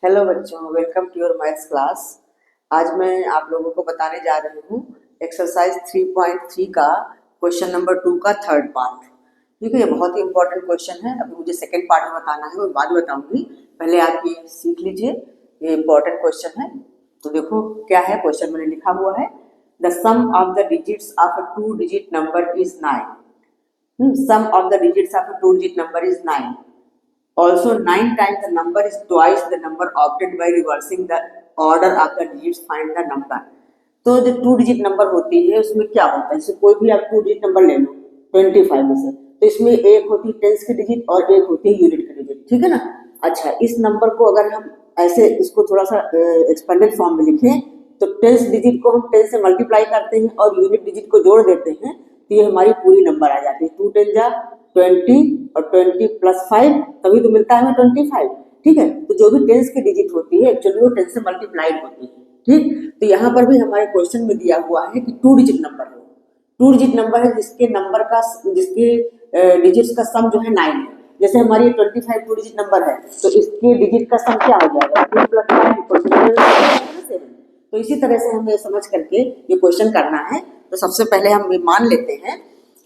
Hello बच्चों, welcome to your maths class. आज मैं आप लोगों को बताने जा रही हूँ एक्सरसाइज 3.3 का क्वेश्चन नंबर 2 का थर्ड पार्ट। ठीक है, ये बहुत ही इंपॉर्टेंट क्वेश्चन है। अभी मुझे सेकंड पार्ट में बताना है, वो बाद में बताऊंगी। पहले आप ये सीख लीजिए, ये इंपॉर्टेंट क्वेश्चन है। तो देखो क्या है, क्वेश्चन मैंने लिखा हुआ है, the sum of the digits of a 2 digit number is 9। Sum of the digits of a 2 digit number is 9. Also, 9 times the number is twice the number obtained by reversing the order of the digits. Find the number. तो जो 2 digit number होती है उसमें क्या होता है, जैसे कोई भी आप 2 डिजिट नंबर ले लो 25 में से, तो इसमें एक होती है टेंस की डिजिट और एक होती है यूनिट की डिजिट। ठीक है ना। अच्छा, इस नंबर को अगर हम ऐसे इसको थोड़ा सा एक्सपेंडेड फॉर्म में लिखें तो टेंस डिजिट को हम 10 से मल्टीप्लाई करते हैं और यूनिट डिजिट को जोड़ देते हैं, तो ये हमारी पूरी नंबर आ जाती है। 2 10 जा 20 और 20 प्लस 5, तभी तो मिलता है हमें 25। ठीक है, तो जो भी टेंस की डिजिट होती है एक्चुअली वो 10 से मल्टीप्लाइड होती है। ठीक, तो यहाँ पर भी हमारे क्वेश्चन में दिया हुआ है कि 2 डिजिट नंबर है, 2 डिजिट नंबर है जिसके नंबर का जिसके डिजिट्स का सम जो है 9 है। जैसे हमारी 25 2 डिजिट नंबर है, तो इसके डिजिट का सम क्या हो जाएगा, 2 प्लस 5 7। तो इसी तरह से हमें समझ करके ये क्वेश्चन करना है। तो सबसे पहले हम ये मान लेते हैं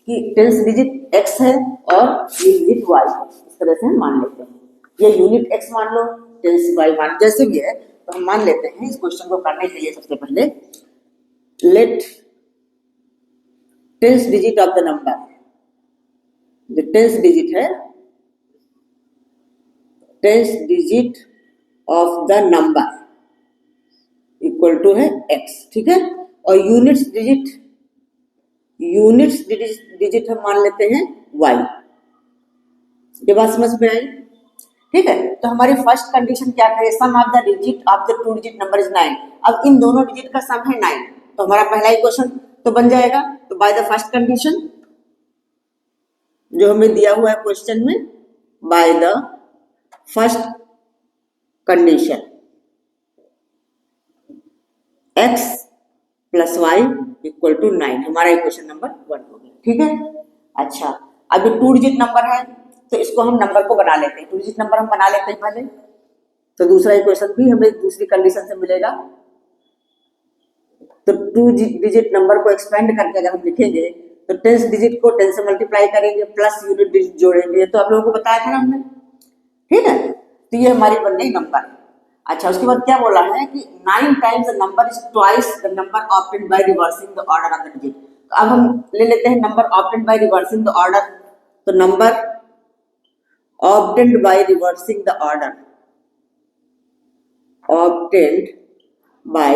कि टेंस डिजिट x है और ये डिजिट y है, इस तरह से हम मान लेते हैं। ये यूनिट x मान लो, टेंस y मान, जैसे भी है तो हम मान लेते हैं। इस क्वेश्चन को करने के लिए सबसे पहले let tens digit of the number, जो टेंस डिजिट है, tens digit of the number equal to है x। ठीक है, और यूनिट्स डिजिट हम मान लेते हैं y। ये बात समझ में आई? ठीक है, तो हमारी फर्स्ट कंडीशन क्या है, sum of the digit of the 2 digit number is 9। अब इन दोनों डिजिट का सम है 9, तो हमारा पहला इक्वेशन तो बन जाएगा। तो बाय द फर्स्ट कंडीशन जो हमें दिया हुआ है क्वेश्चन में, by the first condition x plus y equal to 9, हमारा इक्वेशन नंबर 1 हो गया। ठीक है, अच्छा अब ये 2 डिजिट नंबर है तो इसको हम नंबर को बना लेते हैं, 2 डिजिट नंबर हम बना लेते हैं पहले, तो दूसरा इक्वेशन भी हमें दूसरी कंडीशन से मिलेगा। तो 2 डिजिट नंबर को एक्सपेंड करके अगर हम लिखेंगे तो टेंस डिजिट को 10 से मल्टीप्लाई करेंगे प्लस यूनिट डिजिट जोड़ेंगे, तो आप लोगों को बताया था ना हमने। ठीक है, तो ये हमारी बन गई नंबर। अच्छा, उसके बाद क्या बोला है कि 9 times the number is twice the number obtained by reversing the order of the digit. तो अब हम ले लेते हैं number obtained by reversing the order. तो number obtained by reversing the order, obtained by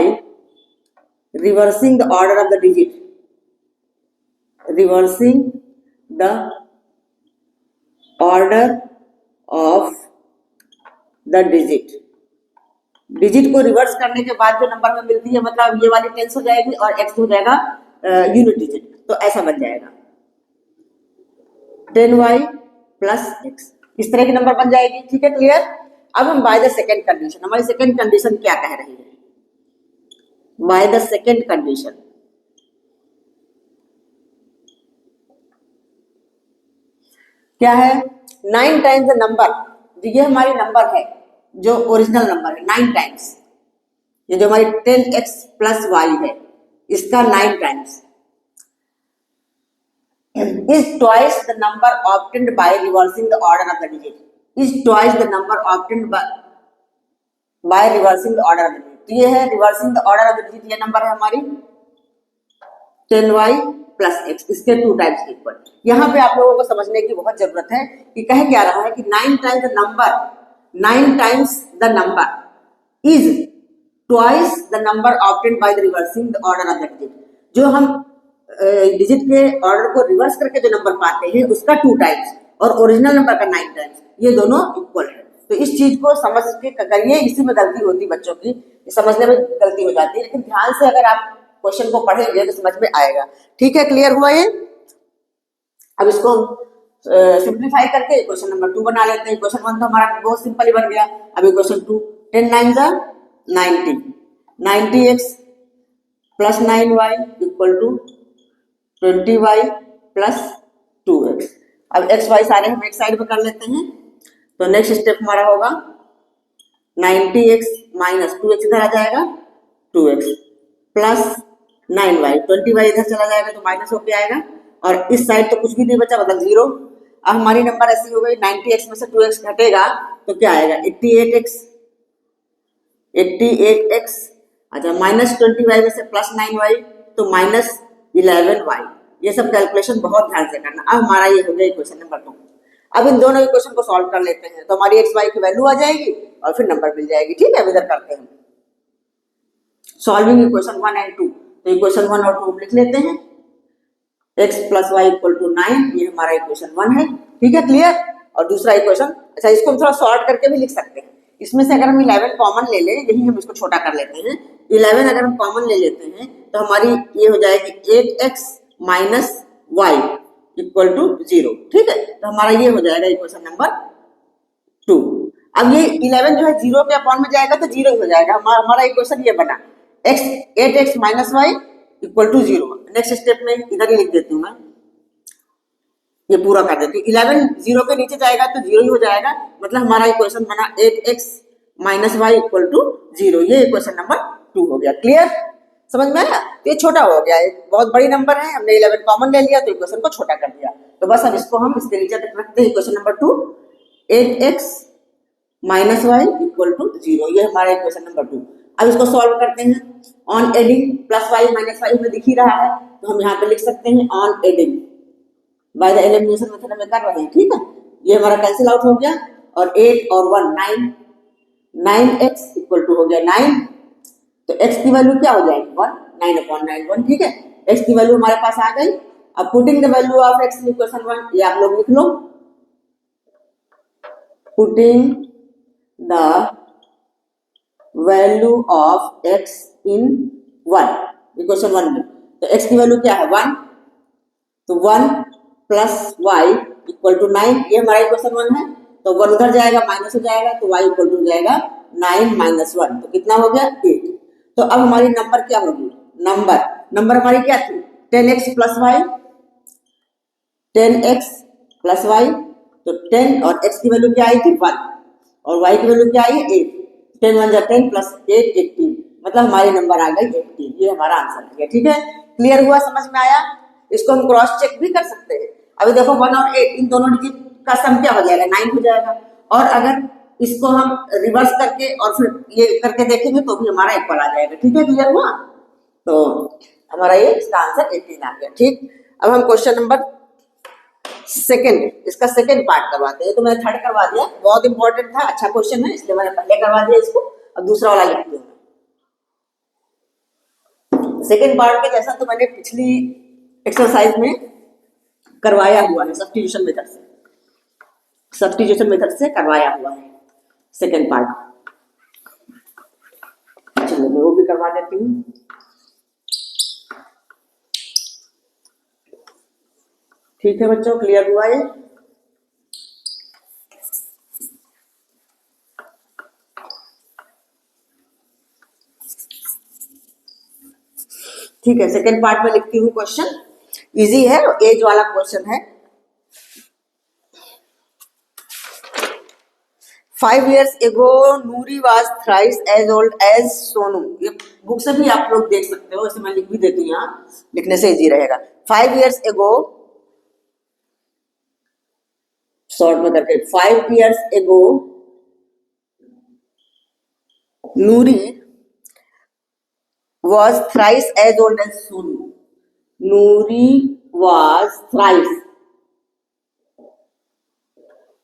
reversing the order of the digit, reversing the order of the digit। Digit को reverse करने के बाद जो नंबर में मिलती है, मतलब ये वाली टेंस हो जाएगी और x हो जाएगा यूनिट डिजिट, तो ऐसा बन जाएगा 10y प्लस x, इस तरह की नंबर बन जाएगी। ठीक है, क्लियर। अब हम बाय द सेकंड कंडीशन, हमारी सेकंड कंडीशन क्या कह रही है, बाय द सेकंड कंडीशन क्या है, 9 टाइम्स द नंबर, ये हमारी नंबर है जो ओरिजिनल नंबर है 9 टाइम्स, ये जो हमारी 10x प्लस वाई है इसका 9 times is twice the number obtained by reversing the order of the digit, is twice the number obtained by reversing the order of the digit। तो ये है reversing the order of the digit, ये number है हमारी 10y plus x, इसके 2 times equal. यहाँ पे आप लोगों को समझने की बहुत जरूरत है कि कह क्या रहा है कि 9 times the number, 9 times the number is twice the number obtained by the reversing the order of the digit. जो हम डिजिट के ऑर्डर को रिवर्स करके जो नंबर पाते हैं उसका 2 टाइम्स और ओरिजिनल नंबर का 9 टाइम्स, ये दोनों इक्वल है। तो इस चीज को समझ के करिए, इसी में गलती होती बच्चों की, समझने में गलती हो जाती है, लेकिन ध्यान से अगर आप क्वेश्चन को पढ़ेंगे तो समझ में आएगा। ठीक है, क्लियर हुआ ये। अब इसको सिंप्लीफाई करके क्वेश्चन नंबर 2 बना लेते हैं। क्वेश्चन 1 तो हमारा बहुत सिंपल ही बन गया। अभी क्वेश्चन 2, 10 9 जा 90, 90x plus 9y equal to 20y plus 2x। अब x y सारे हम एक साइड में कर लेते हैं। तो नेक्स्ट स्टेप हमारा होगा 90x माइनस 2x इधर आ जाएगा 2x प्लस 9y 20y इधर चला जाएगा तो माइनस होके आएगा और इस साइड तो कुछ भी नहीं बचा मतलब जीरो। अब हमारी नंबर ऐसी हो गई 90x में से 2x घटेगा तो क्या आएगा 88x 88x। अच्छा माइनस 20y में से प्लस 9y तो माइनस 11y। ये सब कैलकुलेशन बहुत ध्यान से करना। अब हमारा ये हो गया क्वेश्चन नंबर 2। अब इन दोनों क्वेश्चन को सॉल्व कर लेते हैं तो हमारी एक्स वाई की वैल्यू आ जाएगी और फिर नंबर मिल जाएगी। ठीक है, अब इधर करते हैं सॉल्विंग इक्वेशन 1 एंड 2। तो इक्वेशन 1 और 2 लिख लेते हैं। x plus y equal to 9 ये हमारा इक्वेशन 1 है। ठीक है, क्लियर। और दूसरा इक्वेशन, अच्छा इसको हम थोड़ा शॉर्ट करके भी लिख सकते हैं। इसमें से अगर हम 11 कॉमन ले लें, यही हम इसको छोटा कर लेते हैं। 11 अगर हम कॉमन ले लेते हैं तो हमारी ये हो जाएगी 8x minus y equal to 0। ठीक है, तो हमारा ये हो जाएगा इक्वेशन नंबर 2। अब ये 11 जो है 0 के अपॉन में जाएगा तो 0 हो जाएगा। हमारा इक्वेशन ये बना x 8x minus y equal to 0। Next step में इधर ही लिख देती हूँ मैं, ये पूरा कर देती हूँ। 11 0 के नीचे जाएगा तो 0 ही हो जाएगा, मतलब हमारा इक्वेशन बना 8x minus y equal to 0। ये इक्वेशन नंबर 2 हो गया। क्लियर, समझ में आया। ये छोटा हो गया, एक बहुत बड़ी नंबर है, हमने 11 कॉमन ले लिया तो इक्वेशन को छोटा कर दिया। तो बस अब इसको हम इसके नीचे रखते हैं equation number 2 8x minus y equal to 0। ये हमारा इक्वेशन नंबर 2। अब इसको सॉल्व करते हैं। On adding plus y minus y हमें दिख ही रहा है तो हम यहाँ पे लिख सकते हैं on adding by the elimination method हमें कर रहे हैं। ठीक है, ये हमारा कैंसिल आउट हो गया और 8 और 1 9 9x इक्वल टू हो गया 9। तो x की वैल्यू क्या हो जाएगी 1 9 अपॉन 9 1। ठीक है, x की वैल्यू हमारे पास आ गई। अब putting the value of x in equation 1, ये आप लोग लिख लो। Putting the value of x in 1 equation 1 में, तो x की वैल्यू क्या है 1, तो 1 प्लस वाई इक्वल टू 9। ये हमारा इक्वेशन 1 है। तो 1 उधर जाएगा माइनस हो जाएगा तो y इक्वल टू हो जाएगा 9 माइनस 1। तो कितना हो गया 8। तो अब हमारी नंबर क्या होगी, नंबर हमारी क्या थी 10x plus Y 10x plus Y. तो 10 और x की वैल्यू क्या आई थी 1 और y की वैल्यू क्या आई 8। 10 1 जा 10 प्लस 8 18, मतलब हमारी नंबर आ गई 18। ये हमारा आंसर आ गया। ठीक है, क्लियर हुआ, समझ में आया। इसको हम क्रॉस चेक भी कर सकते हैं। अभी देखो 1 और 8 इन दोनों डिजिट का सम क्या हो जाएगा 9 हो जाएगा। और अगर इसको हम रिवर्स करके और फिर ये करके देखेंगे तो भी हमारा इक्वल आ जाएगा। ठीक है, क्लियर हुआ। तो हमारा ये इसका आंसर 18 आ गया। ठीक, अब हम क्वेश्चन नंबर सेकंड, इसका सेकंड पार्ट करवाते हैं। तो मैंने थर्ड करवा दिया, बहुत इंपॉर्टेंट था, अच्छा क्वेश्चन है इसलिए मैंने पहले करवा दिया इसको। अब दूसरा वाला लिखती हूँ सेकंड पार्ट के जैसा तो मैंने पिछली एक्सरसाइज में करवाया हुआ है, सब्स्टिट्यूशन मेथड से करवाया हुआ है सेकंड पार्ट। चलो मैं वो भी करवा देती हूँ। ठीक है बच्चों, क्लियर हुआ ये। ठीक है, सेकंड पार्ट में लिखती हूँ क्वेश्चन, इजी है, एज वाला क्वेश्चन है। 5 years ago Noori was thrice as old as Sonu. ये बुक से भी आप लोग देख सकते हो, इसे मैं लिख भी देती हूँ, यहाँ लिखने से इजी रहेगा। 5 years ago, शॉर्ट में करके 5 years ago Noori was thrice as old as Sonu. Noori was thrice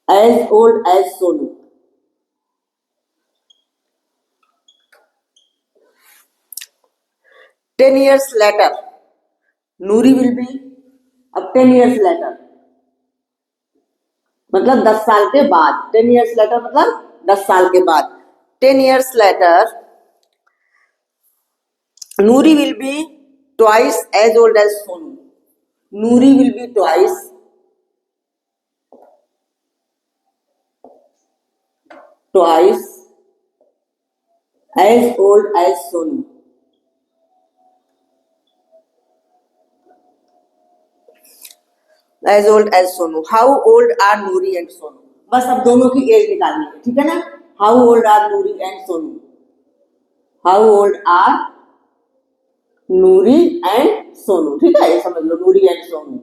as old as Sonu. Ten years later Noori will B, अब 10 years later मतलब 10 साल के बाद, 10 years later मतलब 10 साल के बाद। 10 years later Noori will be twice as old as Sonu. Noori will be twice as old as Sonu. As old as Sonu. How old are Noori and Sonu. बस अब दोनों की एज निकालनी है, ठीक है ना। How old are Noori and Sonu, how old are Noori and Sonu, ठीक है, ये समझ लो नूरी एंड सोनू,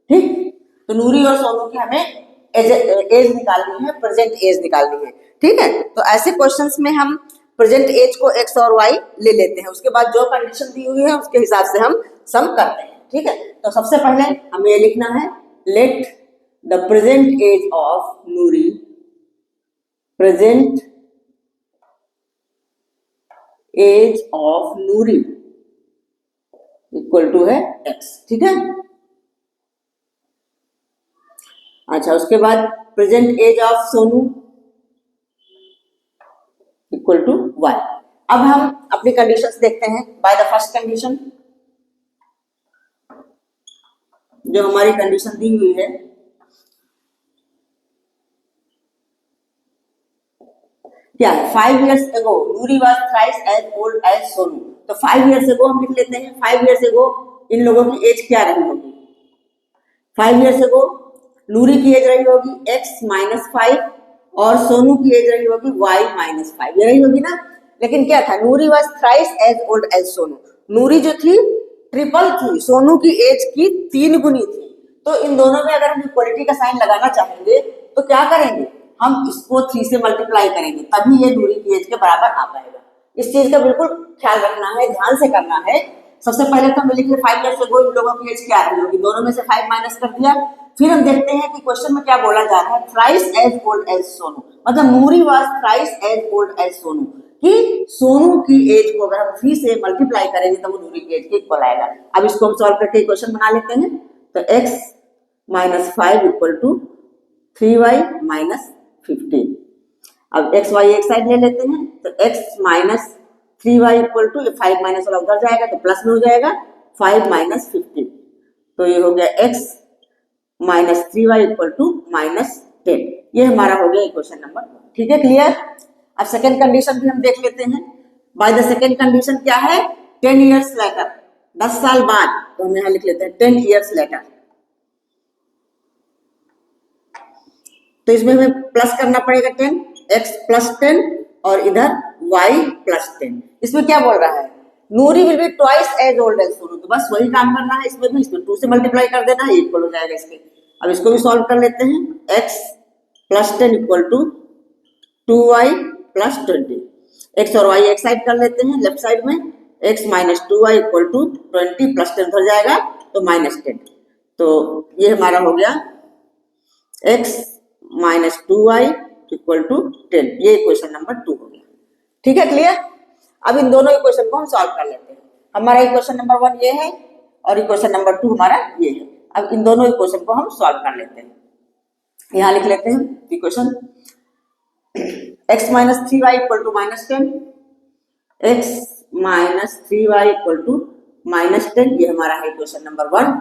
ठीक। तो नूरी और सोनू की हमें एज निकालनी है, प्रेजेंट एज निकालनी है, ठीक है। तो ऐसे क्वेश्चंस में हम प्रेजेंट एज को एक्स और वाई ले लेते हैं, उसके बाद जो कंडीशन दी हुई है उसके हिसाब से हम सम करते हैं, ठीक है। तो सबसे पहले हमें ये लिखना है, let the present age of Noori, present age of Noori equal to है एक्स, ठीक है। अच्छा, उसके बाद present age of Sonu equal to y. अब हम अपनी कंडीशंस देखते हैं। बाय द फर्स्ट कंडीशन, जो हमारी कंडीशन दी हुई है, क्या है, 5 years ago Noori was thrice as old as Sonu. तो 5 years ago हम लिख लेते हैं। 5 years ago इन लोगों की एज क्या रही होगी? 5 years ago नूरी की एज रही होगी x-5 और सोनू की एज रही होगी y-5, ये रही होगी ना। लेकिन क्या था, नूरी was thrice as old as Sonu. नूरी जो थी ट्रिपल थी, सोनू की एज की 3 गुनी थी। तो इन दोनों में अगर हम इक्वलिटी का साइन लगाना चाहेंगे तो क्या करेंगे, हम इसको 3 से मल्टीप्लाई करेंगे, तभी ये नूरी की एज के बराबर आ पाएगा। इस चीज का बिल्कुल ख्याल रखना है, ध्यान से करना है। सबसे पहले तो हम लिखेंगे 5 years ago इन लोगों की एज क्या रही होगी, दोनों में से 5 माइनस कर दिया। फिर हम देखते हैं कि क्वेश्चन में क्या बोला जा रहा है, thrice as old as Sonu, मतलब Noori was thrice as old as Sonu, कि सोनू की एज को अगर हम 3 से मल्टीप्लाई करेंगे तो वो नूरी की एज के इक्वल आएगा। अब इसको हम सॉल्व करके क्वेश्चन बना लेते हैं। तो x-5 इक्वल टू 3y - 15। अब x y एक साइड ले लेते हैं, तो x - 3y equal to 5 minus वाला उधर जाएगा तो प्लस में हो जाएगा 5 - 15। तो ये हो गया x - 3y इक्वल टू -10। ये हमारा हो गया इक्वेशन नंबर 1, ठीक है, क्लियर। अब सेकेंड कंडीशन भी हम देख लेते हैं। बाय द सेकेंड कंडीशन क्या है, 10 years लेटर, 10 साल बाद। तो हम यहाँ लिख लेते हैं 10 years लेटर। तो इसमें हमें प्लस करना पड़ेगा 10, x + 10 और इधर y + 10। इसमें क्या बोल रहा है, Noori will be twice as old as Sonu. तो बस वही काम करना है, इसमें भी, इसमें 2 से मल्टीप्लाई कर देना है, इक्वल हो जाएगा इसके। अब इसको भी सॉल्व कर लेते हैं। x + 10 equal to 2y + 20। x और y एक साइड कर लेते हैं, लेफ्ट साइड में x - 2y इक्वल टू 20 + 10 उधर जाएगा तो -10। तो ये हमारा हो गया x - 2y इक्वल टू 10। ये इक्वेशन नंबर 2 हो गया, ठीक है, क्लियर। अब इन दोनों इक्वेशन को हम सॉल्व कर लेते हैं। हमारा इक्वेशन नंबर 1 ये है और इक्वेशन नंबर 2 हमारा ये है। अब इन दोनों इक्वेशन को हम सॉल्व कर लेते हैं। यहाँ लिख लेते हैं equation, x - 3y equal to -10, x - 3y equal to -10, ये हमारा है इक्वेशन नंबर 1।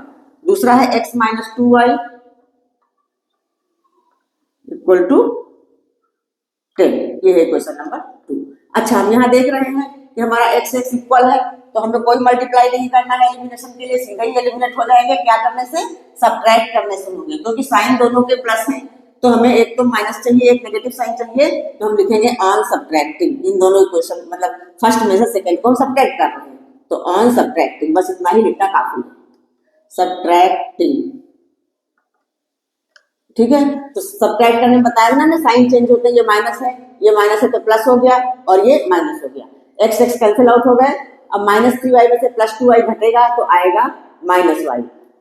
दूसरा है x - 2y इक्वल टू 10, ये है क्वेश्चन नंबर 2। अच्छा, हम यहाँ देख रहे हैं कि हमारा x इक्वल है, तो हमें कोई मल्टीप्लाई नहीं करना है एलिमिनेशन के लिए, सीधा ही एलिमिनेट हो जाएंगे। क्या करने से, सब्ट्रैक्ट करने से होंगे, क्योंकि साइन दोनों के प्लस हैं। तो हमें एक तो माइनस चाहिए, एक नेगेटिव साइन चाहिए, तो हम लिखेंगे ऑन सब्ट्रैक्टिंग। इन दोनों इक्वेशन मतलब फर्स्ट में से सेकेंड को हम सब्ट्रैक्ट कर रहे हैं, तो ऑन सब्ट्रैक्टिंग, बस इतना ही लिखना काफी है, सब्ट्रैक्टिंग, ठीक है। तो सब्ट्रैक्ट करने में बताया ना, साइन चेंज होते हैं, ये माइनस है, ये माइनस है तो प्लस हो गया और ये माइनस हो गया, x कैंसिल आउट हो गए। अब -3y में से +2y घटेगा तो आएगा -y,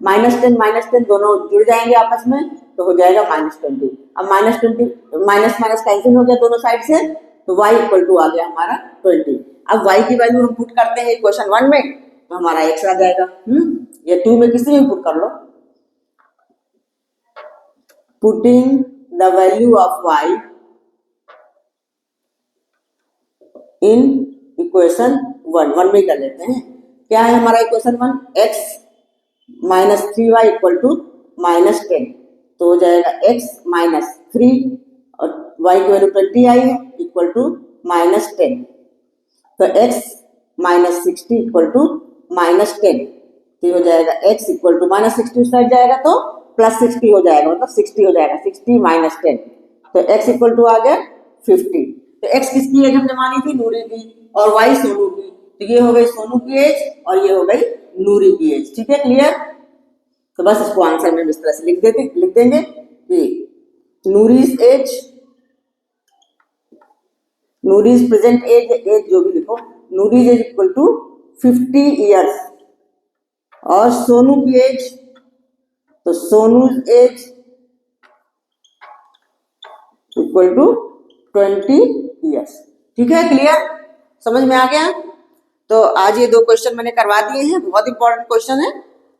-10 दोनों जुड़ जाएंगे आपस में तो हो जाएगा -20। अब -20 माइनस माइनस कैंसिल हो गया दोनों साइड से, तो y इक्वल टू आ गया हमारा 20। अब y की वैल्यू हम पुट करते हैं इक्वेशन 1 में, तो हमारा x आ जाएगा। ये 2 में किसी में पुट कर लो। Putting the value of y in equation 1 में कर लेते हैं। क्या है हमारा equation 1, x - 3y equal to -10, तो हो जाएगा x - 3 और y की वैल्यू 20 आई है इक्वल टू -10। तो x - 60 इक्वल टू -10, तो हो जाएगा x इक्वल टू -60 उस साइड जाएगा तो +60 हो जाएगा, मतलब 60 हो जाएगा, 60 - 10, तो x इक्वल टू आ गया 50। एक्स किसकी एज हमने मानी थी? नूरी की, और वाई सोनू की। तो ये हो गई सोनू की एज और ये हो गई नूरी की एज। ठीक है, क्लियर? तो बस इसको आंसर में इस तरह से लिख देंगे कि Noori's age, Noori's present age, age जो भी लिखो, Noori's age equal to 50 years, और सोनू की एज, तो Sonu age equal to 20 years. ठीक है, क्लियर? समझ में आ गया? तो आज ये 2 क्वेश्चन मैंने करवा दिए हैं, बहुत इंपॉर्टेंट क्वेश्चन है,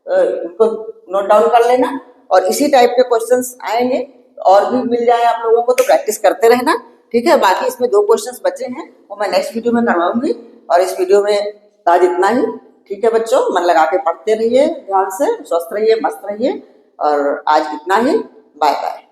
इनको नोट डाउन कर लेना। और इसी टाइप के क्वेश्चंस आएंगे, और भी मिल जाए आप लोगों को तो प्रैक्टिस करते रहना। ठीक है, बाकी इसमें 2 क्वेश्चंस बचे हैं, वो मैं नेक्स्ट वीडियो में करवाऊंगी। और इस वीडियो में आज इतना ही। ठीक है बच्चों, मन लगा के पढ़ते रहिए, ध्यान से, स्वस्थ रहिए, मस्त रहिए। और आज इतना ही, बाय बाय।